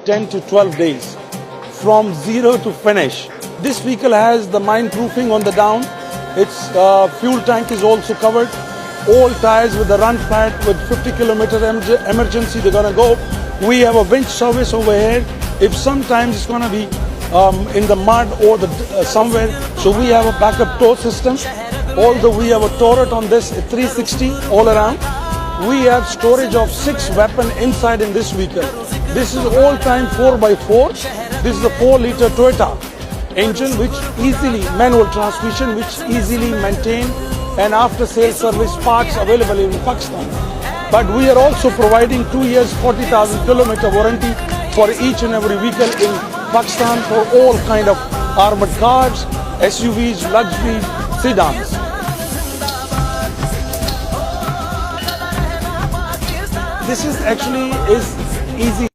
10 to 12 days from zero to finish. This vehicle has the mine proofing on the down. Its fuel tank is also covered. All tires with the run pad with 50-kilometer emergency, they're going to go. We have a winch service over here. If sometimes it's going to be in the mud or somewhere, so we have a backup tow system. Although we have a turret on this 360 all around. We have storage of 6 weapons inside in this vehicle. This is all-time 4x4. This is a 4-liter Toyota engine, which easily, manual transmission, which easily maintained, and after-sale service parts available in Pakistan. But we are also providing 2 years, 40,000 kilometer warranty for each and every vehicle in Pakistan for all kind of armored cars, SUVs, luxury sedans. This is actually easy.